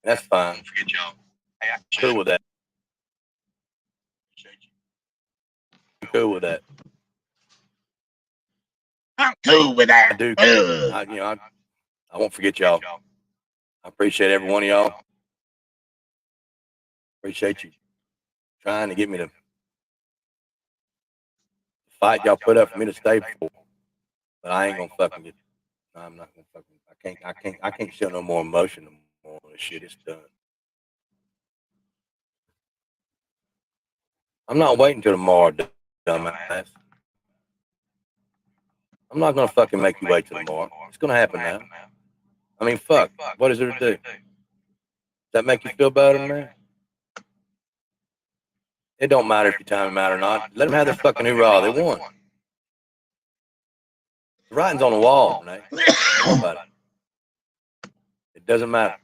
That's fine. Don't forget y'all. Hey, I Cool with that. appreciate you. I'm cool with that. I'm cool with that. I do. I won't forget y'all. I appreciate every one of y'all. Appreciate you trying to get me to fight y'all put up for me to stay for. But I ain't gonna fucking get. No, I'm not gonna fucking. I can't show no more emotion no more. This shit is done. I'm not waiting till tomorrow, dumbass. I'm not gonna fucking make you wait till tomorrow. It's gonna happen now. I mean, fuck. What is there to do? Does that make you feel better, man? It don't matter if your time out or not. Let them have their fucking hoorah. They won. The writing's on the wall, Renee. Don't worry about it. It doesn't matter.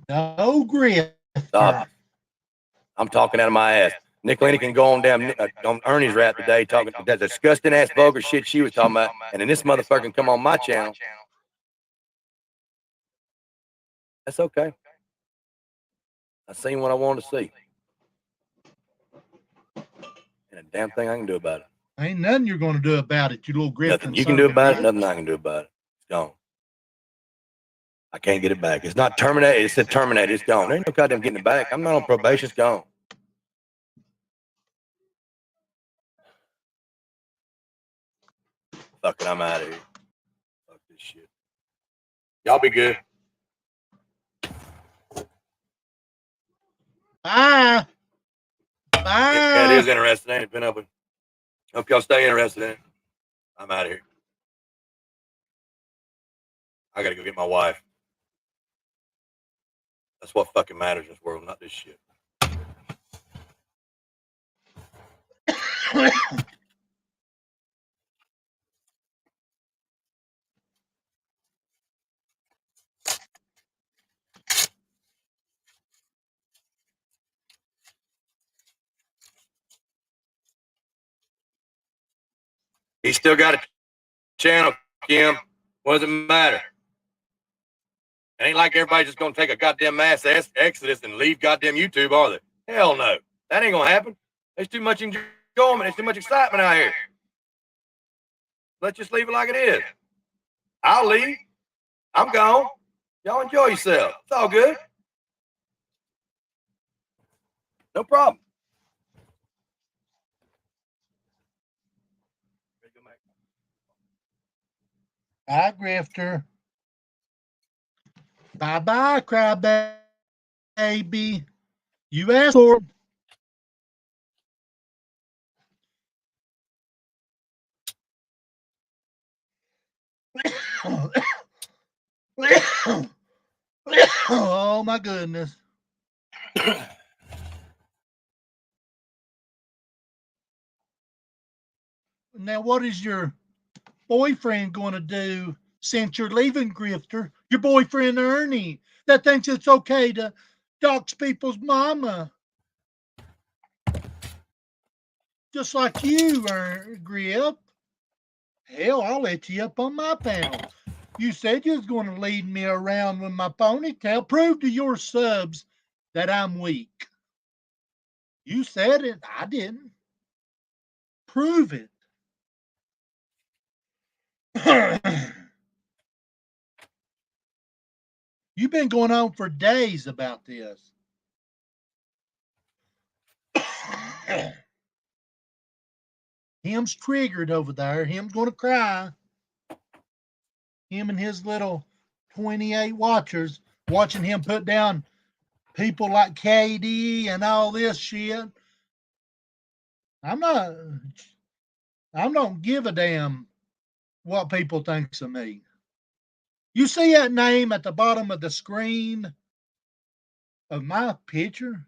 No, Grifter. I'm talking out of my ass. Nicolini can go on down on Ernie's rap today talking that disgusting ass vulgar shit she was talking about, and then this motherfucker can come on my channel. That's okay. I seen what I wanted to see. And a damn thing I can do about it. Ain't nothing you're going to do about it, you little Grifter. Nothing you can do about it, nothing I can do about it. It's gone. I can't get it back. It's not terminated. It said terminated. It's gone. There ain't no goddamn getting it back. I'm not on probation. It's gone. Fuck it. I'm out of here. Fuck this shit. Y'all be good. Bye. Bye. Yeah, it is interesting. Ain't it? Been up with. Hope y'all stay interested in it. I'm out of here. I gotta go get my wife. That's what fucking matters in this world, not this shit. He still got a channel, Kim. What does it matter? It ain't like everybody's just gonna take a goddamn mass exodus and leave goddamn YouTube, are they? Hell no. That ain't gonna happen. There's too much enjoyment. There's too much excitement out here. Let's just leave it like it is. I'll leave. I'm gone. Y'all enjoy yourself. It's all good. No problem. Bye, Grifter. Bye-bye, crybaby. You asked for it. Oh, my goodness. Now, what is your boyfriend going to do since you're leaving, Grifter? Your boyfriend, Ernie, that thinks it's okay to dox people's mama. Just like you, Grip. Hell, I'll let you up on my panel. You said you was going to lead me around with my ponytail. Prove to your subs that I'm weak. You said it. I didn't. Prove it. You've been going on for days about this. Him's triggered over there. Him's going to cry. Him and his little 28 watchers watching him put down people like KD and all this shit. I don't give a damn what people thinks of me. You see that name at the bottom of the screen of my picture?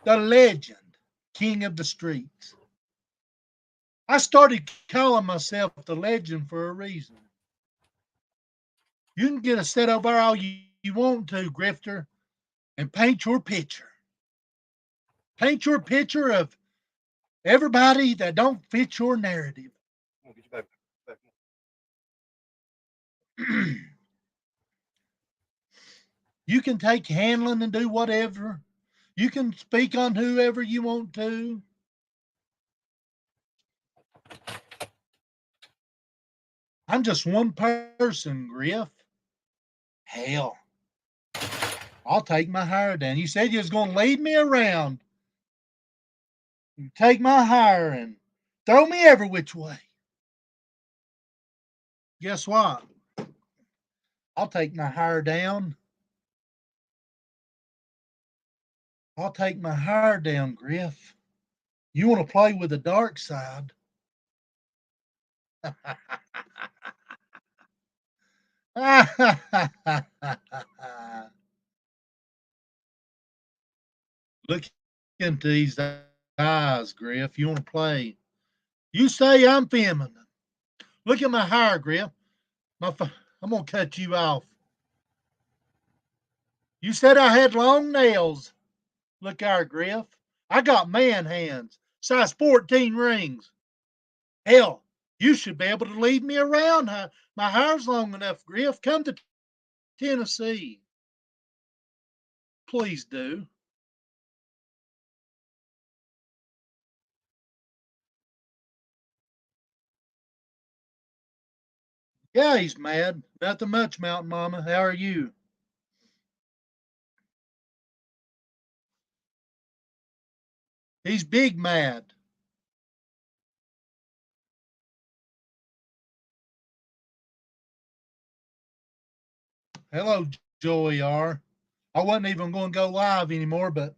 The legend, king of the streets. I started calling myself the legend for a reason. You can get a set over all you want to, Grifter, and paint your picture. Paint your picture of everybody that don't fit your narrative. You can take handling and do whatever. You can speak on whoever you want to. I'm just one person, Griff. Hell, I'll take my hire down. You said you was going to lead me around. You take my hire and throw me every which way. Guess what? I'll take my hire down. I'll take my hire down, Griff. You want to play with the dark side? Look into these eyes, Griff. You want to play? You say I'm feminine. Look at my hair, Griff. I'm gonna cut you off. You said I had long nails. Look there, Griff. I got man hands, size 14 rings. Hell, you should be able to lead me around. My hair's long enough, Griff. Come to Tennessee. Please do. Yeah, he's mad. Nothing much, Mountain Mama. How are you? He's big mad. Hello, Joey R. I wasn't even going to go live anymore, but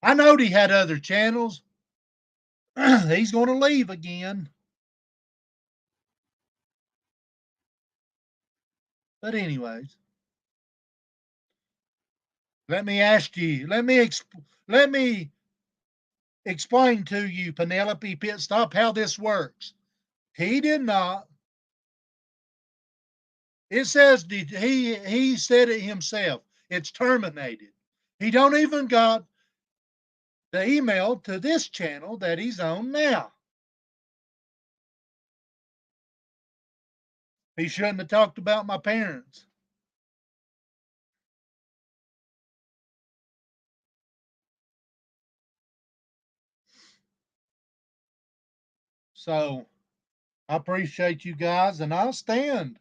I knowed he had other channels. He's going to leave again. But anyways, let me ask you. Let me explain to you, Penelope Pitstop, how this works. He did not. It says he said it himself. It's terminated. He don't even got the email to this channel that he's on now. He shouldn't have talked about my parents. So I appreciate you guys, and I'll stand.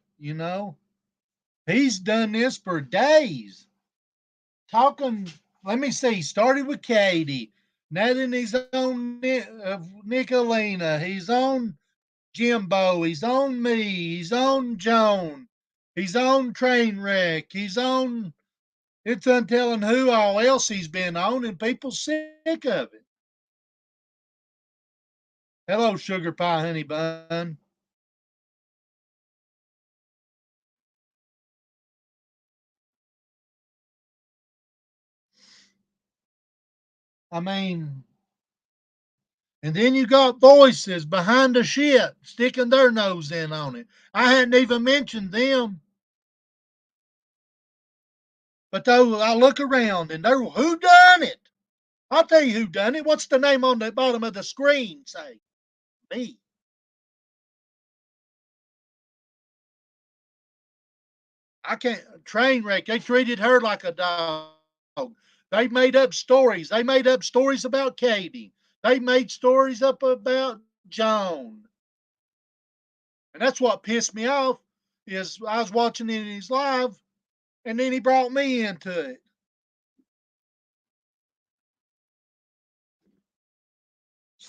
He's done this for days. Talking, let me see, started with Katie. Now then he's on Nicolina. He's on Jimbo. He's on me. He's on Joan. He's on Trainwreck. He's on, it's untelling who all else he's been on, and people sick of it. Hello, Sugar Pie Honey Bun. I mean, and then you got voices behind the shit sticking their nose in on it. I hadn't even mentioned them. But though I look around and they're, who done it? I'll tell you who done it. What's the name on the bottom of the screen say? Me. I can't, Trainwreck. They treated her like a dog. They made up stories. They made up stories about Katie. They made stories up about Joan. And that's what pissed me off is I was watching in his live and then he brought me into it.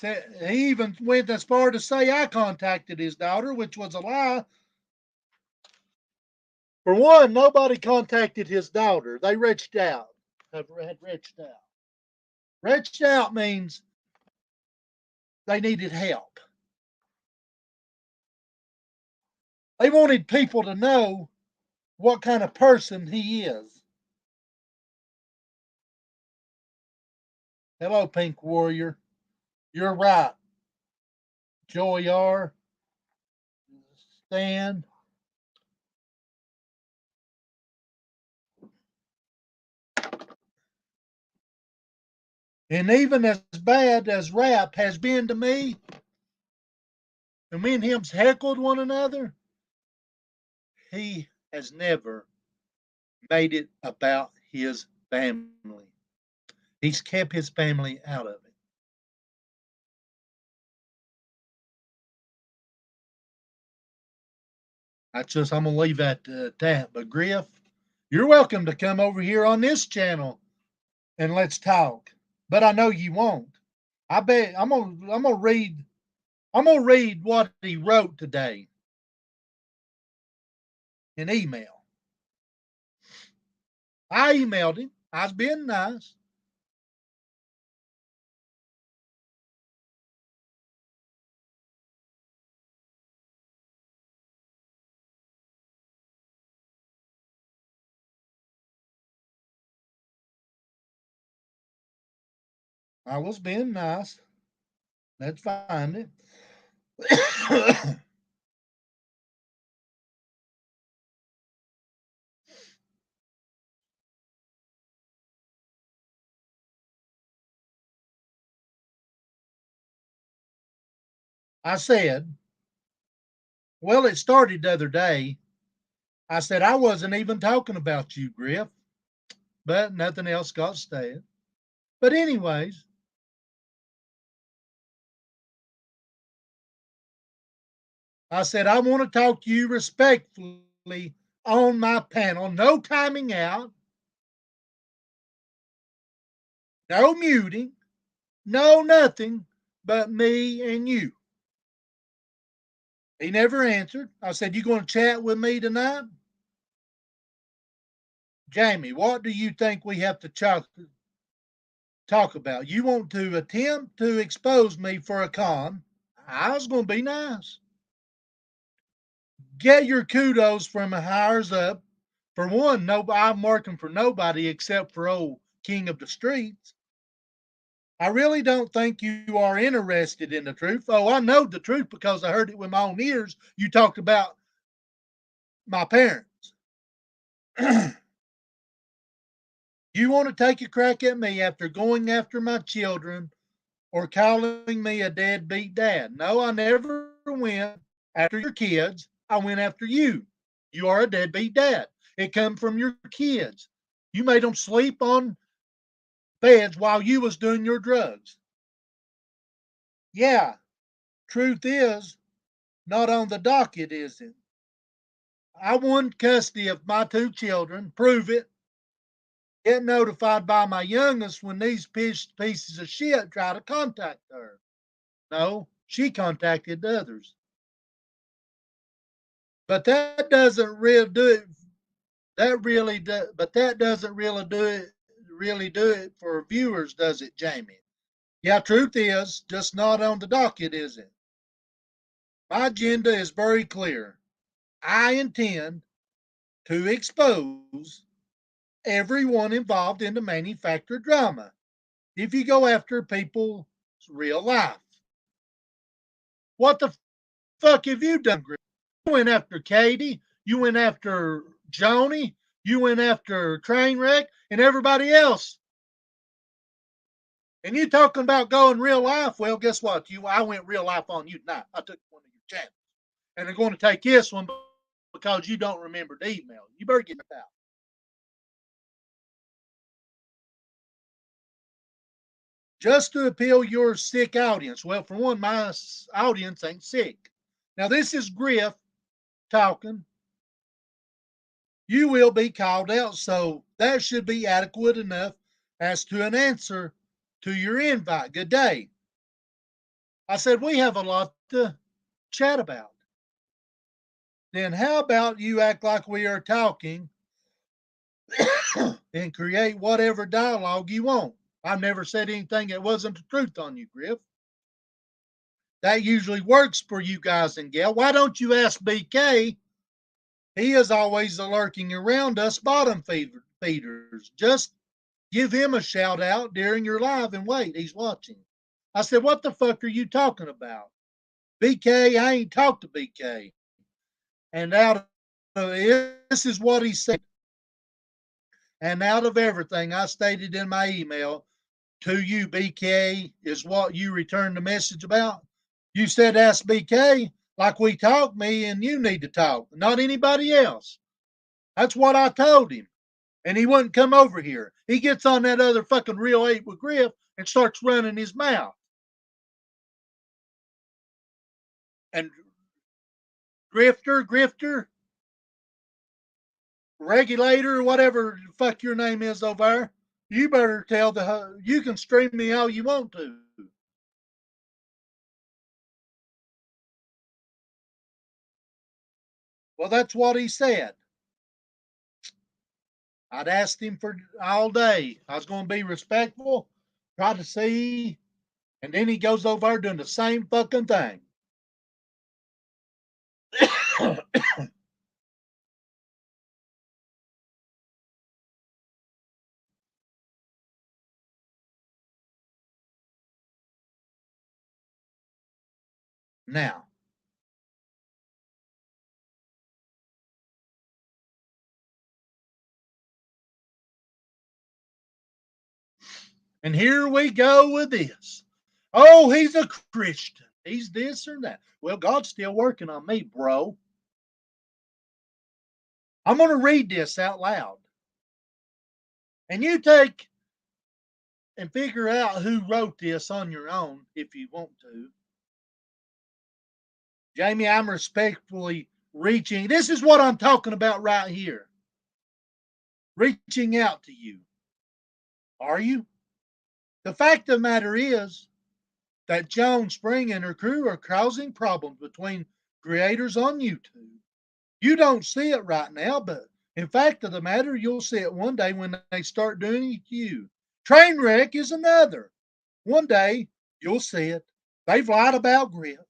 He even went as far to say I contacted his daughter, which was a lie. For one, nobody contacted his daughter. They reached out. Had reached out. Reached out means they needed help. They wanted people to know what kind of person he is. Hello, Pink Warrior. You're right. Joey R. Stan. And even as bad as rap has been to me, and me and him's heckled one another, he has never made it about his family. He's kept his family out of it. I'm gonna leave that at that. But Griff, you're welcome to come over here on this channel and let's talk. But I know you won't. I bet I'm gonna read what he wrote today in email. I emailed him. I was being nice. I was being nice. Let's find it. I said, well, it started the other day. I said, I wasn't even talking about you, Griff, but nothing else got said. But, anyways, I said, I want to talk to you respectfully on my panel. No timing out, no muting, no nothing but me and you. He never answered. I said, you going to chat with me tonight? Jamie, what do you think we have to talk about? You want to attempt to expose me for a con. I was going to be nice. Get your kudos from the hires up. For one, I'm working for nobody except for old King of the Streets. I really don't think you are interested in the truth. Oh, I know the truth because I heard it with my own ears. You talked about my parents. You want to take a crack at me after going after my children or calling me a deadbeat dad? No, I never went after your kids. I went after you. You are a deadbeat dad. It come from your kids. You made them sleep on beds while you was doing your drugs. Yeah, truth is, not on the docket, is it? I won custody of my two children. Prove it. Get notified by my youngest when these pieces of shit try to contact her. No, she contacted the others. But that doesn't really do it. But that doesn't really do it for viewers, does it, Jamie? Yeah, truth is, just not on the docket, is it? My agenda is very clear. I intend to expose everyone involved in the manufactured drama. If you go after people's real life, what the fuck have you done, Greg? You went after Katie, you went after Joni, you went after Trainwreck, and everybody else. And you talking about going real life? Well, guess what? I went real life on you tonight. I took one of your channels, and they're going to take this one because you don't remember the email. You better get it out. Just to appeal your sick audience. Well, for one, my audience ain't sick. Now, this is Griff talking. You will be called out, so that should be adequate enough as to an answer to your invite. Good day. I said, we have a lot to chat about. Then how about you act like we are talking and create whatever dialogue you want? I've never said anything that wasn't the truth on you, Griff. That usually works for you guys and gal. Why don't you ask BK? He is always lurking around us bottom feeders. Just give him a shout out during your live and wait. He's watching. I said, what the fuck are you talking about? BK, I ain't talked to BK. And out of this is what he said. And out of everything I stated in my email to you, BK, is what you returned the message about. You said ask BK like we talk, me and you need to talk, not anybody else. That's what I told him. And he wouldn't come over here. He gets on that other fucking Real 8 with Griff and starts running his mouth. And Grifter, regulator, whatever the fuck your name is over there, you better tell you can stream me all you want to. Well, that's what he said. I'd asked him for all day. I was going to be respectful, try to see, and then he goes over there doing the same fucking thing. Now, and here we go with this. Oh, he's a Christian. He's this or that. Well, God's still working on me, bro. I'm going to read this out loud. And you take and figure out who wrote this on your own if you want to. Jamie, I'm respectfully reaching. This is what I'm talking about right here. Reaching out to you. Are you? The fact of the matter is that Joan Spring and her crew are causing problems between creators on YouTube. You don't see it right now, but in fact of the matter, you'll see it one day when they start doing it to you. Trainwreck is another. One day, you'll see it. They've lied about Grip.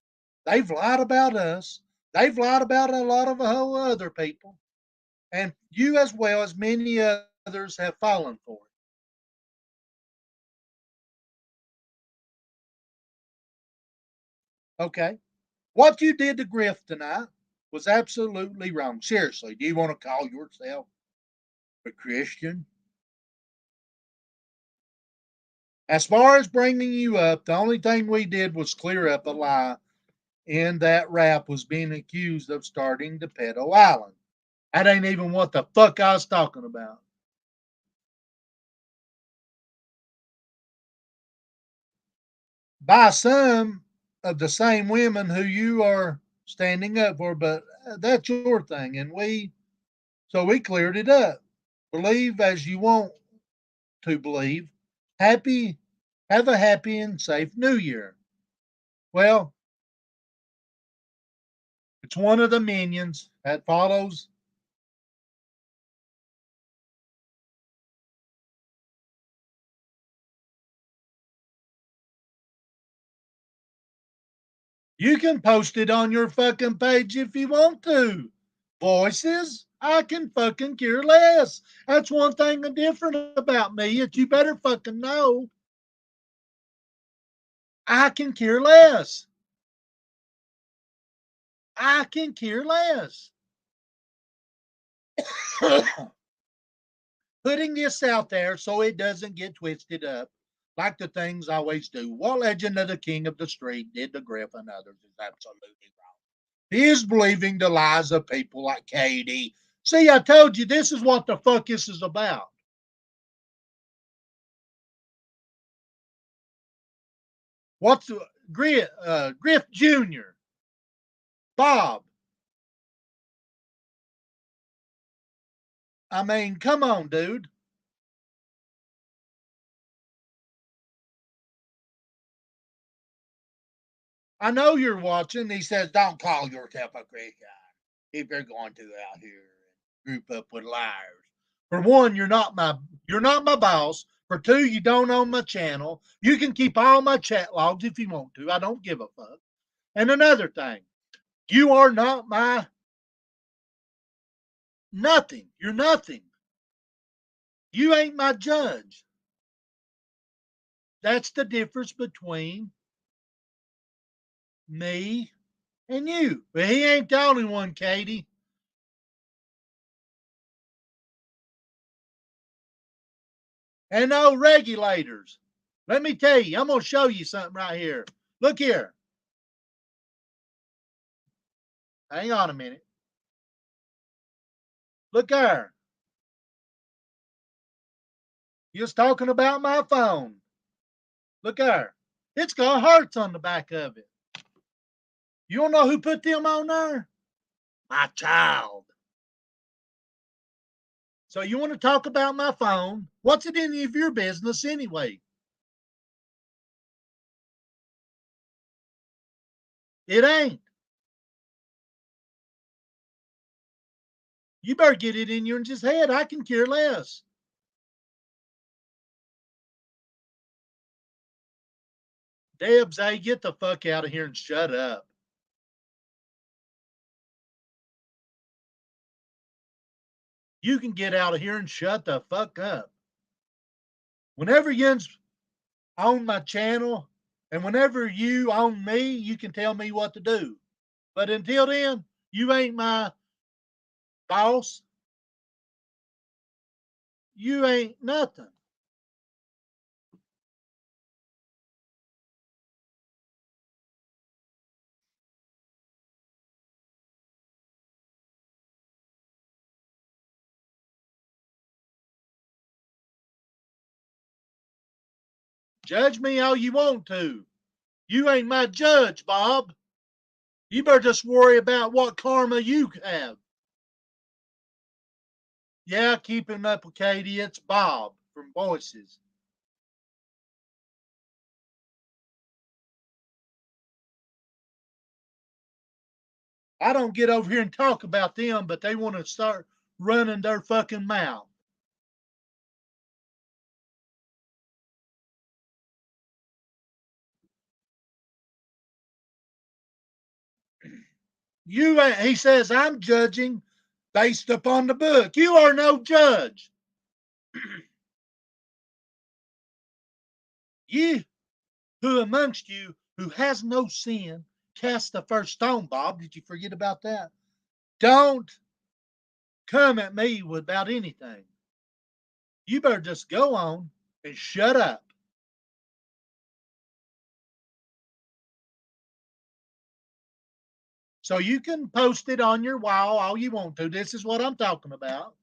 They've lied about us. They've lied about a lot of other people. And you as well as many others have fallen for it. Okay? What you did to Griff tonight was absolutely wrong. Seriously, do you want to call yourself a Christian? As far as bringing you up, the only thing we did was clear up a lie in that rap was being accused of starting the Pedo Island. That ain't even what the fuck I was talking about. By some of the same women who you are standing up for, but that's your thing. And we cleared it up. Believe as you want to believe. Have a happy and safe New Year. Well, it's one of the minions that follows. You can post it on your fucking page if you want to. Voices, I can fucking care less. That's one thing different about me that you better fucking know. I can care less. I can care less. Putting this out there so it doesn't get twisted up like the things I always do. What legend of the king of the street did to Griff and others is absolutely wrong. He is believing the lies of people like Katie. See, I told you this is what the fuck this is about. What's Griff Jr., Bob? I mean, come on, dude. I know you're watching. He says, don't call yourself a Christian if you're going to out here and group up with liars. For one, you're not my boss. For two, you don't own my channel. You can keep all my chat logs if you want to. I don't give a fuck. And another thing, you are not my nothing. You're nothing. You ain't my judge. That's the difference between me and you. But he ain't the only one, Katie. And no regulators. Let me tell you, I'm going to show you something right here. Look here. Hang on a minute. Look there. You was talking about my phone. Look there. It's got hearts on the back of it. You don't know who put them on there? My child. So you want to talk about my phone? What's it any of your business anyway? It ain't. You better get it in your just head. I can care less. Debs, hey, get the fuck out of here and shut up. You can get out of here and shut the fuck up. Whenever you own my channel and whenever you own me, you can tell me what to do. But until then, you ain't my boss. You ain't nothing. Judge me all you want to. You ain't my judge, Bob. You better just worry about what karma you have. Yeah, keeping up with Katie, it's Bob from Voices. I don't get over here and talk about them, but they want to start running their fucking mouth. He says, I'm judging based upon the book. You are no judge. Ye who amongst you who has no sin, cast the first stone, Bob. Did you forget about that? Don't come at me without anything. You better just go on and shut up. So you can post it on your wall all you want to. This is what I'm talking about.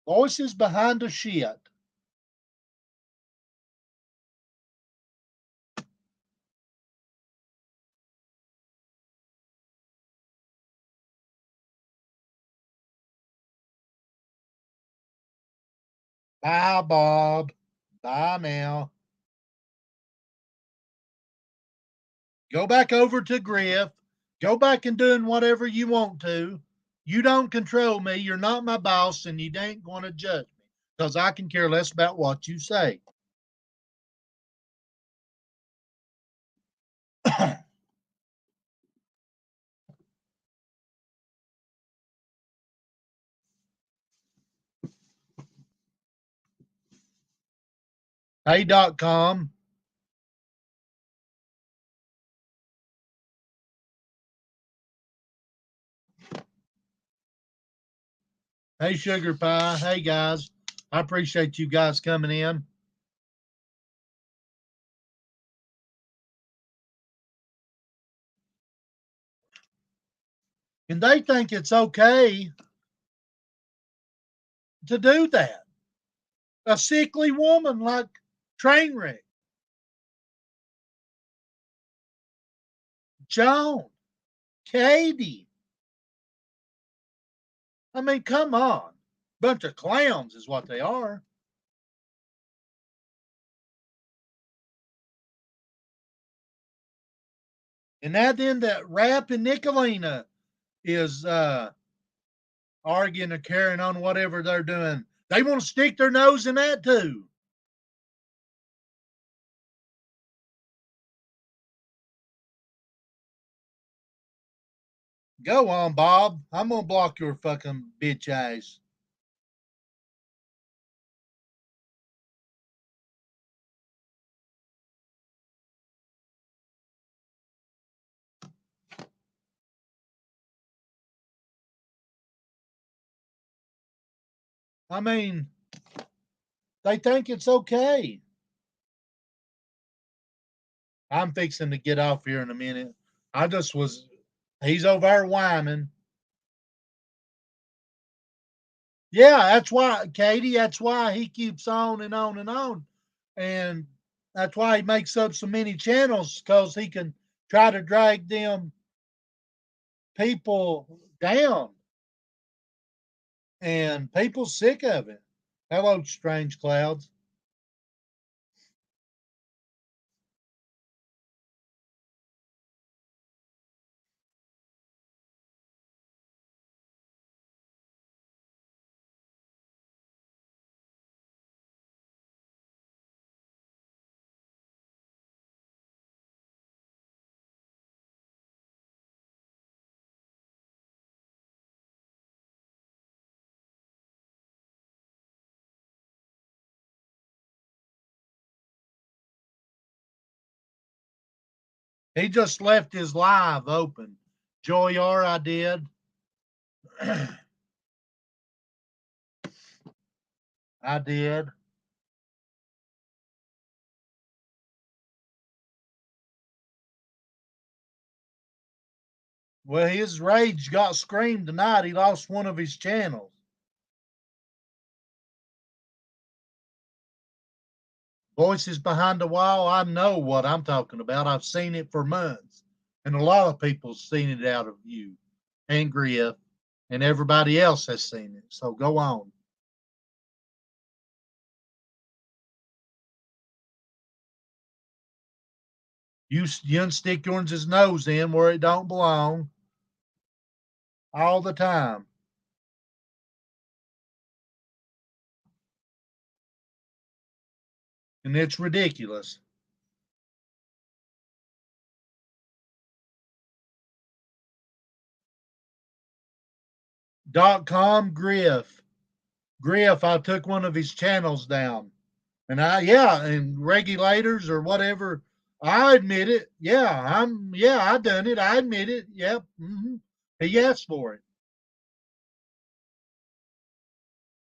Voices behind the shit. Bye, Bob. Bye now. Go back over to Griff. Go back and doing whatever you want to. You don't control me. You're not my boss, and you ain't going to judge me because I can care less about what you say. Hey.com. Hey, Sugar Pie. Hey, guys. I appreciate you guys coming in. And they think it's okay to do that. A sickly woman like Trainwreck. Joan. Katie. I mean, come on. Bunch of clowns is what they are. And then that Rap and Nicolina is arguing or carrying on whatever they're doing. They want to stick their nose in that too. Go on, Bob. I'm gonna block your fucking bitch ass. I mean, they think it's okay. I'm fixing to get off here in a minute. I just was He's over there whining. Yeah, that's why, Katie, that's why he keeps on and on and on. And that's why he makes up so many channels, because he can try to drag them people down. And people sick of it. Hello, strange clouds. He just left his live open. Joy R, I did. I did. Well, his rage got screamed tonight. He lost one of his channels. Voices behind the wall, I know what I'm talking about. I've seen it for months. And a lot of people's seen it out of you and Griff, and everybody else has seen it. So go on. You unstick yours nose in where it don't belong all the time. And it's ridiculous. .com Griff. Griff, I took one of his channels down. And and regulators or whatever, I admit it. I done it. I admit it. Yep. He asked for it.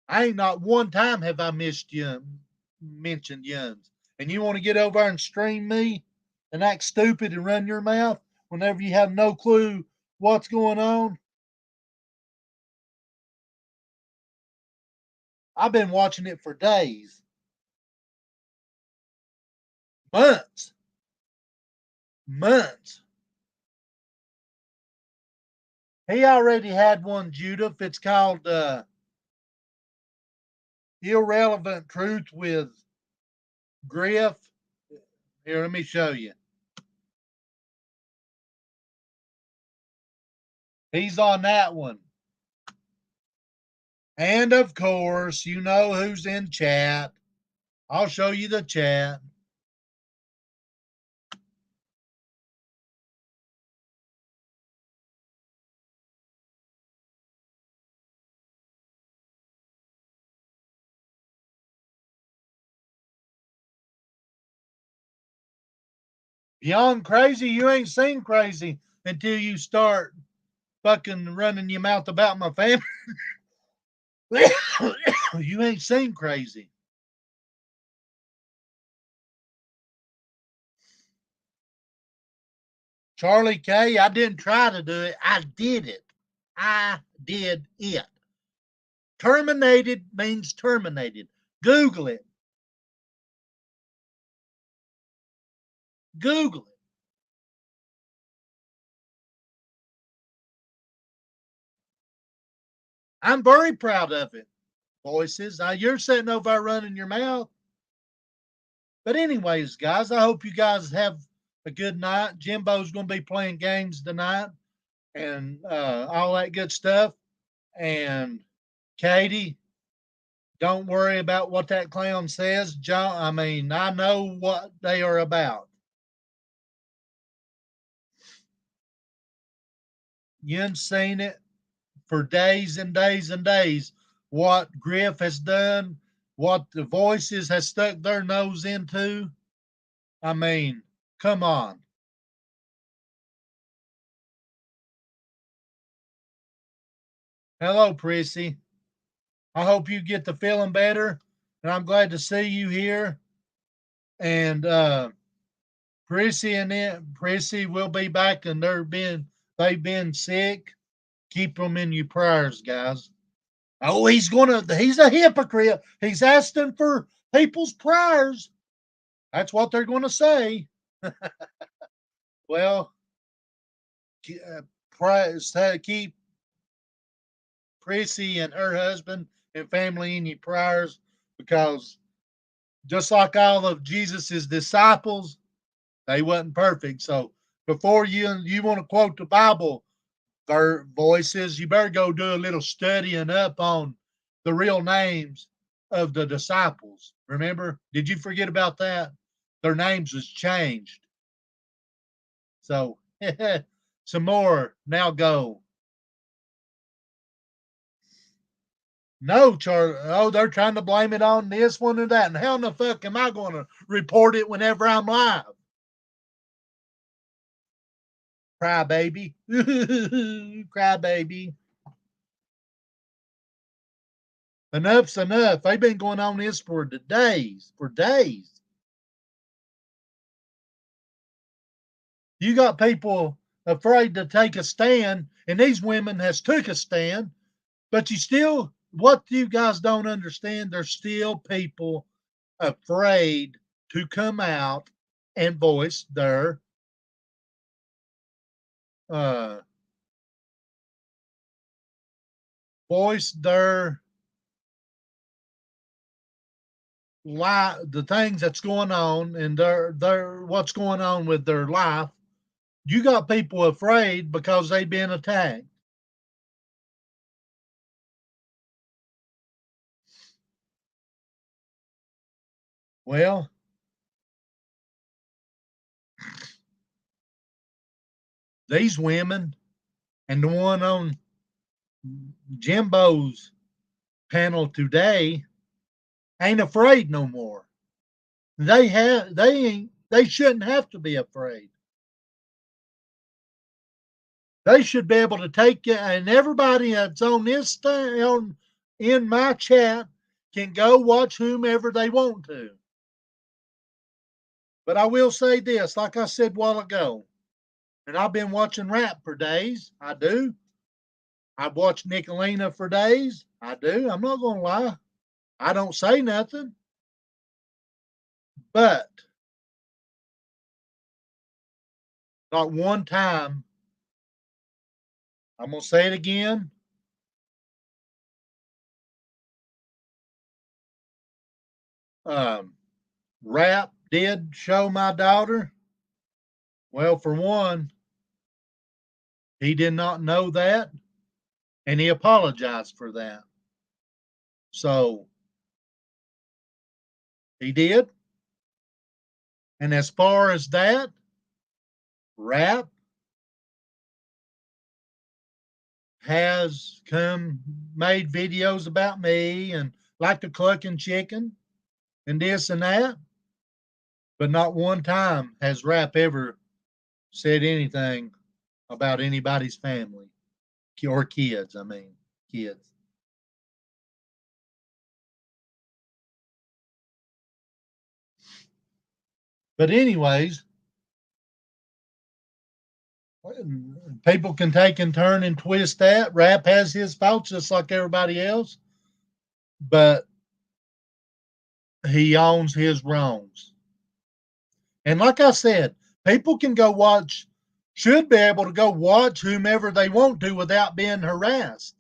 I ain't not one time have I mentioned Yuns. And you want to get over and stream me and act stupid and run your mouth whenever you have no clue what's going on? I've been watching it for days, months, months. He already had one, Judith. It's called Irrelevant Truth with Griff. Here, let me show you. He's on that one. And of course, you know who's in chat. I'll show you the chat. Beyond crazy, you ain't seen crazy until you start fucking running your mouth about my family. You ain't seen crazy. Charlie K, I didn't try to do it. I did it. I did it. Terminated means terminated. Google it. Google it. I'm very proud of it, voices. Now you're sitting over there running your mouth. But anyways, guys, I hope you guys have a good night. Jimbo's going to be playing games tonight and all that good stuff. And Katie, don't worry about what that clown says. John, I know what they are about. You've seen it for days and days and days. What Griff has done, what the voices has stuck their nose into. I mean, come on. Hello, Prissy. I hope you get to feeling better. And I'm glad to see you here. And Prissy will be back, and they're they've been sick, keep them in your prayers, guys. Oh, he's a hypocrite. He's asking for people's prayers. That's what they're going to say. Well, keep Prissy and her husband and family in your prayers, because just like all of Jesus's disciples, they wasn't perfect. So before you want to quote the Bible voices, you better go do a little studying up on the real names of the disciples. Remember? Did you forget about that? Their names was changed. So some more. Now go. No, Charlie. Oh, they're trying to blame it on this one or that. And how in the fuck am I going to report it whenever I'm live? Cry baby. Cry baby. Enough's enough. They've been going on this for days. For days. You got people afraid to take a stand, and these women has took a stand, but what you guys don't understand, there's still people afraid to come out and uh, voice their the things that's going on and their what's going on with their life. You got people afraid because they've been attacked. Well, these women and the one on Jimbo's panel today ain't afraid no more. They shouldn't have to be afraid. They should be able to take it, and everybody that's on this thing in my chat can go watch whomever they want to. But I will say this, like I said a while ago, and I've been watching rap for days. I do. I've watched Nicolina for days. I do. I'm not going to lie. I don't say nothing. But not one time, I'm going to say it again. Rap did show my daughter. Well, for one, he did not know that, and he apologized for that. So he did. And as far as that, Rap has made videos about me and like the clucking chicken and this and that. But not one time has Rap ever said anything about anybody's family or kids. I mean, kids. But anyways, people can take and turn and twist that. Rap has his faults just like everybody else, but he owns his wrongs. And like I said, people can should be able to go watch whomever they want to without being harassed.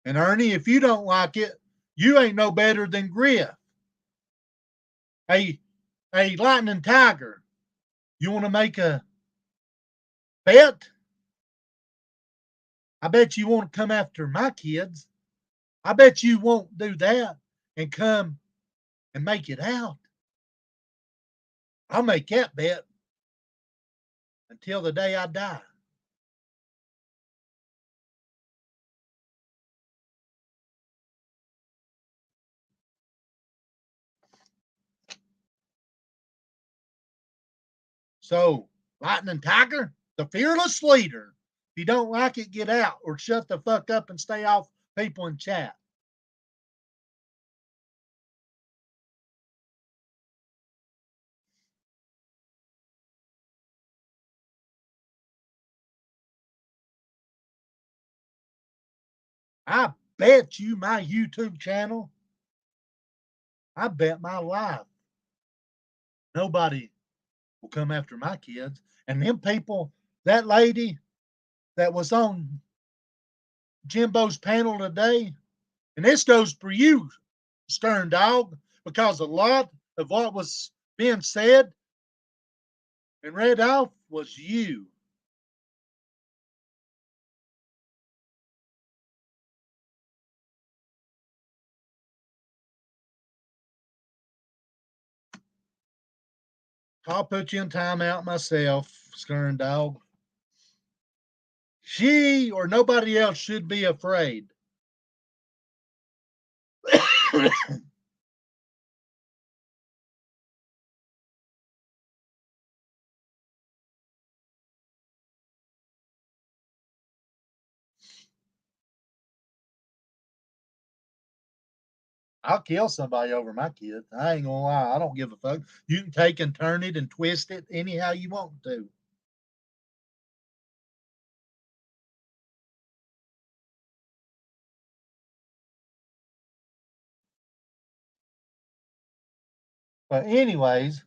And Ernie, if you don't like it, you ain't no better than Griff. Hey, Lightning Tiger, you want to make a bet? I bet you won't come after my kids. I bet you won't do that and come and make it out. I'll make that bet until the day I die. So, Lightning Tiger, the fearless leader. If you don't like it, get out or shut the fuck up and stay off people in chat. I bet you my YouTube channel, I bet my life nobody will come after my kids. And them people, that lady that was on Jimbo's panel today, and this goes for you, Stern Dog, because a lot of what was being said and read off was you. I'll put you in timeout myself, Stern Dog. She or nobody else should be afraid. I'll kill somebody over my kid. I ain't gonna lie. I don't give a fuck. You can take and turn it and twist it anyhow you want to. But anyways,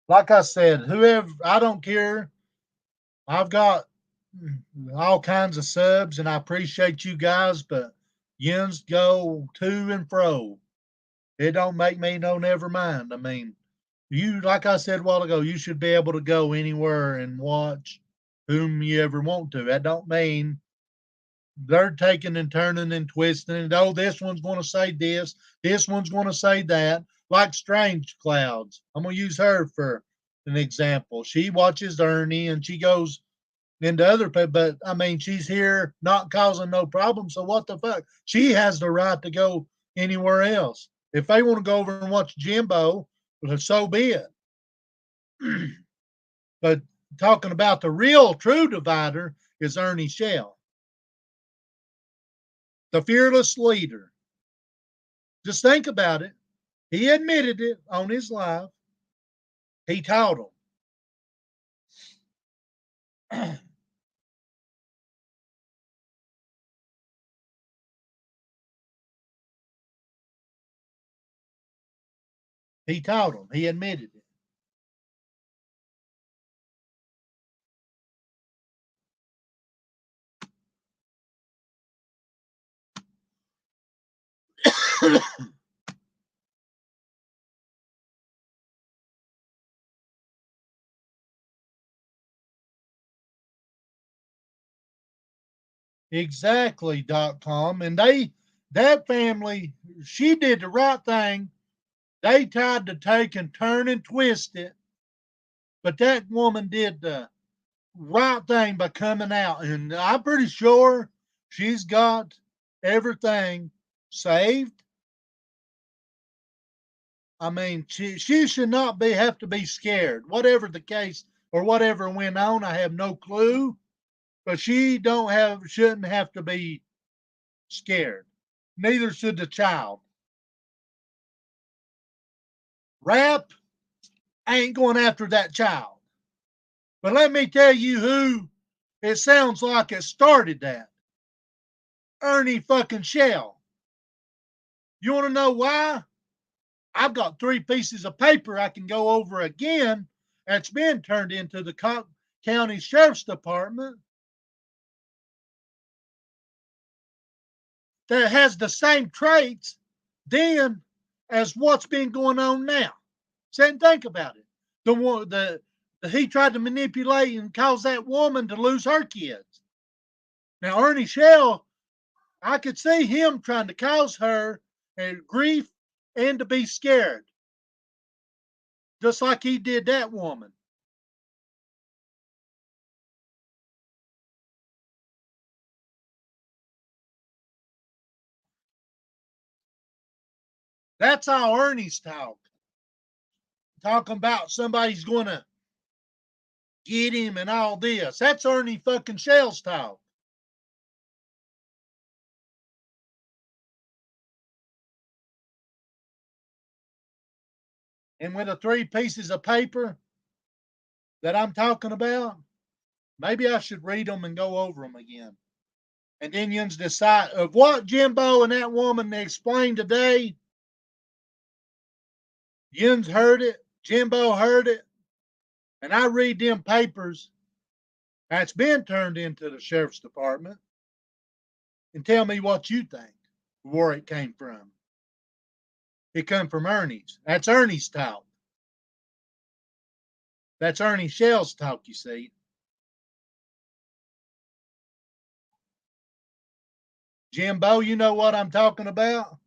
like I said, whoever, I don't care. I've got all kinds of subs and I appreciate you guys, but yins go to and fro. It don't make me no never mind. I mean, you, like I said a while ago, you should be able to go anywhere and watch whom you ever want to. That don't mean they're taking and turning and twisting and oh, this one's going to say this one's going to say that. Like Strange Clouds, I'm going to use her for an example. She watches Ernie and she goes into other people, but I mean, she's here not causing no problem. So what the fuck? She has the right to go anywhere else. If they want to go over and watch Jimbo, well, so be it. But talking about the real true divider is Ernie Shell, the fearless leader. Just think about it. He admitted it on his live. He told him. He told him. He admitted it. Exactly.com. And that family, she did the right thing. They tried to take and turn and twist it, but that woman did the right thing by coming out. And I'm pretty sure she's got everything saved. I mean, she should not be have to be scared. Whatever the case or whatever went on, I have no clue. But she shouldn't have to be scared. Neither should the child. Rap ain't going after that child. But let me tell you who it sounds like it started that. Ernie fucking Shell. You want to know why? I've got 3 pieces of paper I can go over again that's been turned into the county sheriff's department that has the same traits then as what's been going on now. Sit and think about it. The one he tried to manipulate and cause that woman to lose her kids. Now Ernie Shell, I could see him trying to cause her grief and to be scared, just like he did that woman. That's how Ernie's talking about somebody's going to get him and all this. That's Ernie fucking Shell's talk. And with the 3 pieces of paper, that I'm talking about, maybe I should read them and go over them again. And then you decide of what Jimbo and that woman explained today. Yin's heard it, Jimbo heard it, and I read them papers that's been turned into the sheriff's department, and tell me what you think, where it came from. It come from Ernie's. That's Ernie's talk. That's Ernie Shell's talk, you see. Jimbo, you know what I'm talking about?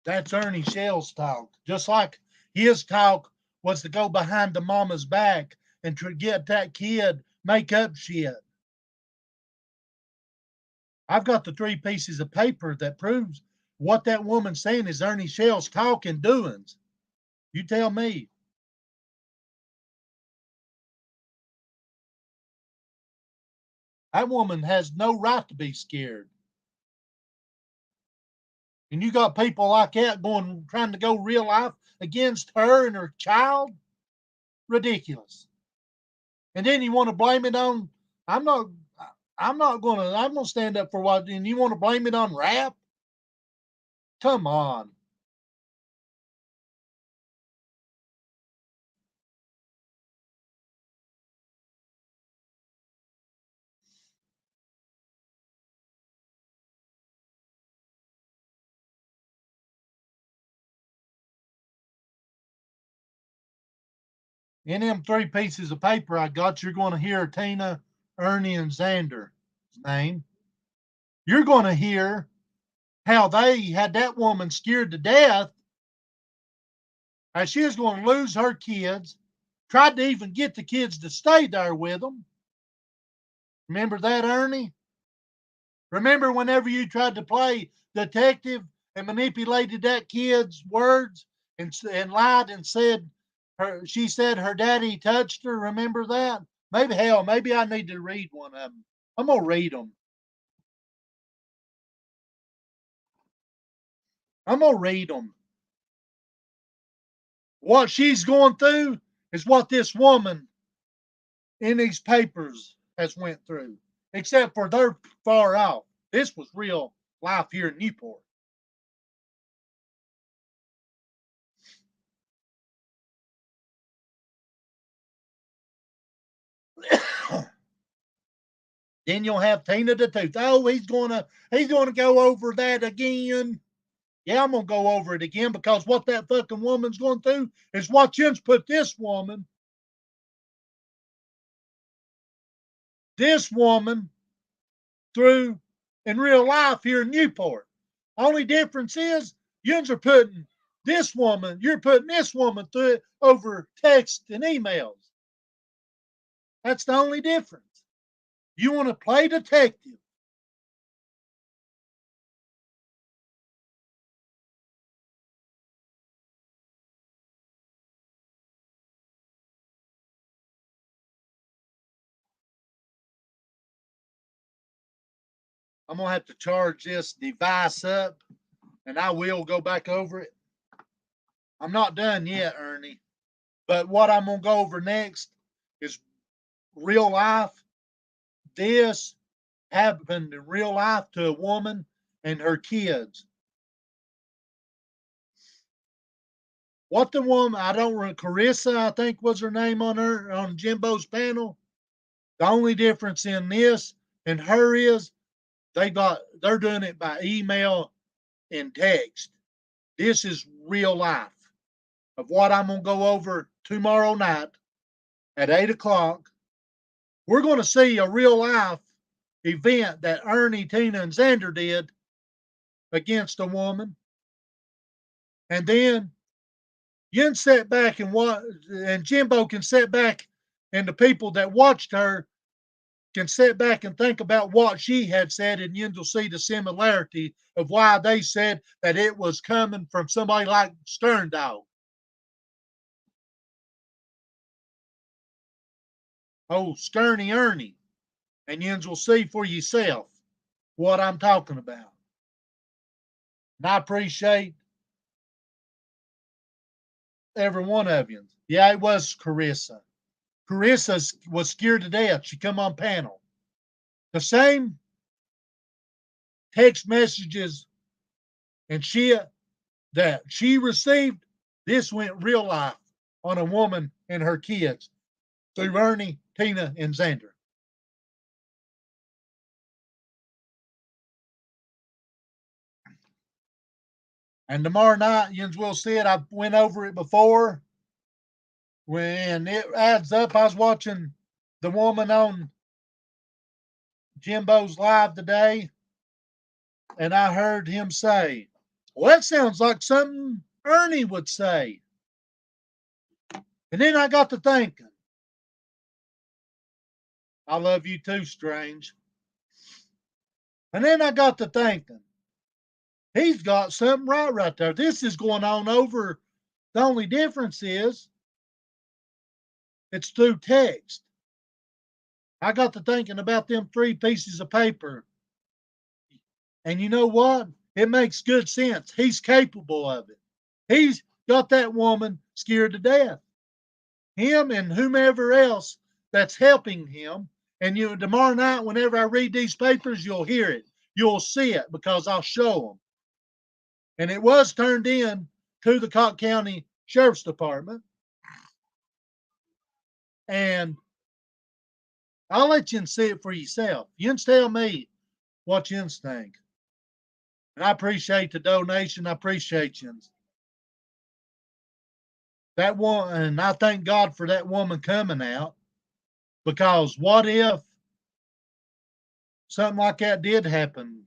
That's Ernie Shell's talk. Just like his talk was to go behind the mama's back and to get that kid make up shit. I've got the 3 pieces of paper that proves what that woman's saying is Ernie Shell's talk and doings. You tell me. That woman has no right to be scared. And you got people like that trying to go real life against her and her child? Ridiculous. And then you want to blame it on, I'm not I'm gonna stand up for what, and you want to blame it on rap? Come on. In them 3 pieces of paper I got, you're going to hear Tina, Ernie, and Xander's name. You're going to hear how they had that woman scared to death, how she was going to lose her kids, tried to even get the kids to stay there with them. Remember that, Ernie? Remember whenever you tried to play detective and manipulated that kid's words and lied and said she said her daddy touched her? Remember that? Maybe I need to read one of them. I'm gonna read them. I'm gonna read them. What she's going through is what this woman in these papers has went through, except for they're far off. This was real life here in Newport. Then you'll have Tina the Tooth. Oh, he's gonna go over that again. Yeah, I'm gonna go over it again because what that fucking woman's going through is what Jim's put this woman through in real life here in Newport. Only difference is yous are putting you're putting this woman through it over text and emails. That's the only difference. You want to play detective. I'm gonna have to charge this device up and I will go back over it. I'm not done yet, Ernie. But what I'm gonna go over next is real life. This happened in real life to a woman and her kids. What the woman, I don't remember, Carissa, I think was her name on Jimbo's panel. The only difference in this and her is they're doing it by email and text. This is real life of what I'm gonna go over tomorrow night at 8 o'clock. We're gonna see a real life event that Ernie, Tina, and Xander did against a woman. And then you can sit back and Jimbo can sit back, and the people that watched her can sit back and think about what she had said, and you'll see the similarity of why they said that it was coming from somebody like Stern Dog. Oh, Sturny Ernie. and yous will see for yourself what I'm talking about. And I appreciate every one of you. Yeah, it was Carissa. Carissa was scared to death. She come on panel. The same text messages and shit that she received, this went real life on a woman and her kids through Ernie, Tina, and Xander. And tomorrow night, yous will see it. I went over it before. When it adds up, I was watching the woman on Jimbo's live today, and I heard him say, well, that sounds like something Ernie would say. And then I got to thinking, I love you too, Strange. And then I got to thinking, he's got something right there. This is going on over. The only difference is it's through text. I got to thinking about them 3 pieces of paper. And you know what? It makes good sense. He's capable of it. He's got that woman scared to death. Him and whomever else that's helping him. And tomorrow night, whenever I read these papers, you'll hear it. You'll see it because I'll show them. And it was turned in to the Cotton County Sheriff's Department. And I'll let you see it for yourself. You tell me what you think. And I appreciate the donation. I appreciate you. That one, and I thank God for that woman coming out, because what if something like that did happen?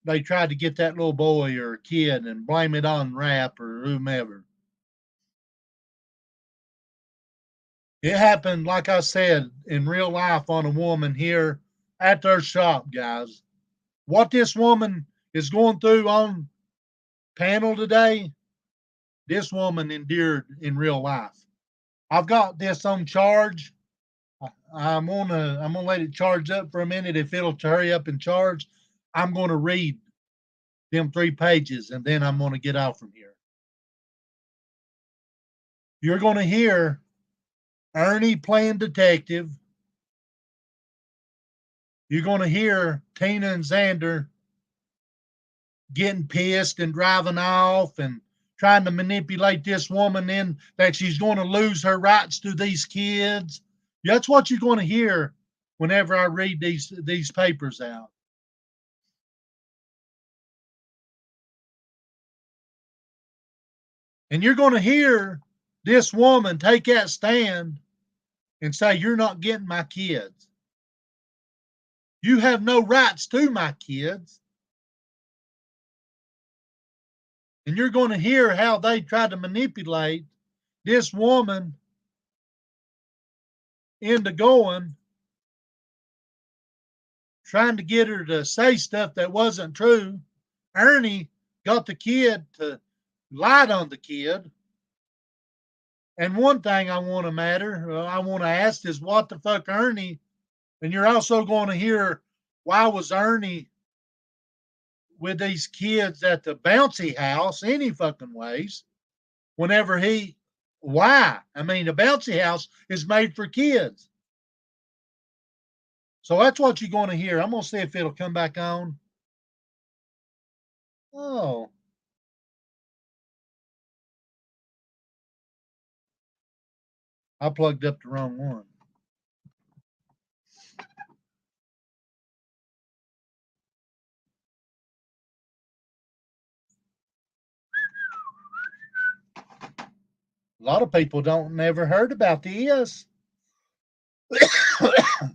They tried to get that little boy or kid and blame it on rap or whomever. It happened, like I said, in real life on a woman here at their shop, guys. What this woman is going through on panel today, this woman endured in real life. I've got this on charge. I'm gonna let it charge up for a minute. If it'll hurry up and charge, I'm gonna read them 3 pages and then I'm gonna get out from here. You're gonna hear Ernie playing detective. You're gonna hear Tina and Xander getting pissed and driving off and trying to manipulate this woman in that she's going to lose her rights to these kids. That's what you're going to hear whenever I read these papers out. And you're going to hear this woman take that stand and say, you're not getting my kids. You have no rights to my kids. And you're going to hear how they tried to manipulate this woman into going, trying to get her to say stuff that wasn't true. Ernie got the kid to lie on the kid. And one thing I want to ask is what the fuck Ernie, and you're also going to hear why was Ernie with these kids at the bouncy house any fucking ways whenever why? I mean, the bouncy house is made for kids. So that's what you're going to hear. I'm going to see if it'll come back on. Oh. I plugged up the wrong one. A lot of people don't never heard about this. A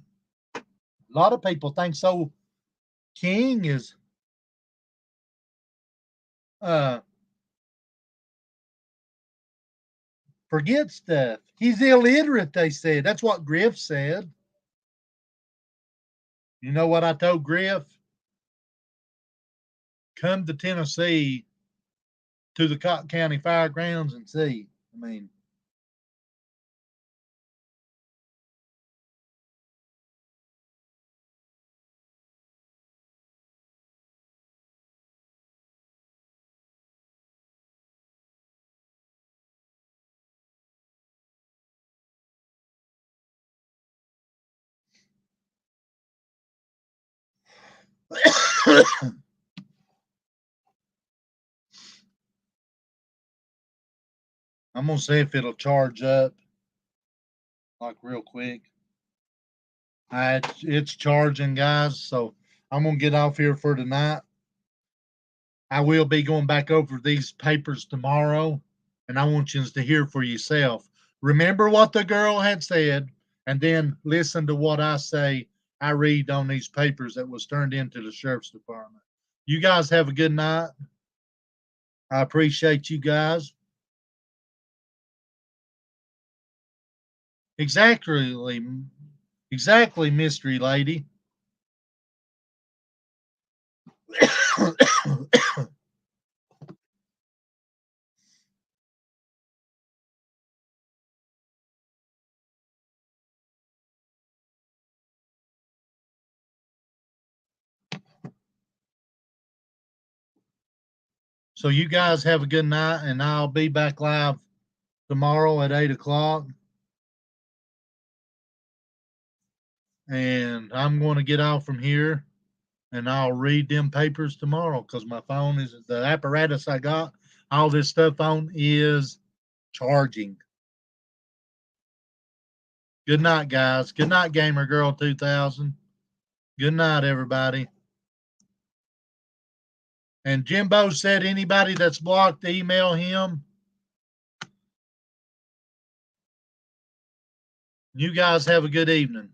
lot of people think so. King is forget stuff. He's illiterate, they said. That's what Griff said. You know what I told Griff? Come to Tennessee to the Cotton County Fairgrounds and see. I mean, I'm gonna see if it'll charge up like real quick. It's charging, guys. So I'm gonna get off here for tonight. I will be going back over these papers tomorrow, and I want you to hear for yourself. Remember what the girl had said, and then listen to what I say. I read on these papers that was turned into the sheriff's department. You guys have a good night. I appreciate you guys. Exactly, mystery lady. So you guys have a good night, and I'll be back live tomorrow at 8 o'clock. And I'm going to get out from here, and I'll read them papers tomorrow because my phone is the apparatus I got all this stuff on is charging. Good night, guys. Good night, Gamer Girl 2000. Good night, everybody. And Jimbo said anybody that's blocked, email him. You guys have a good evening.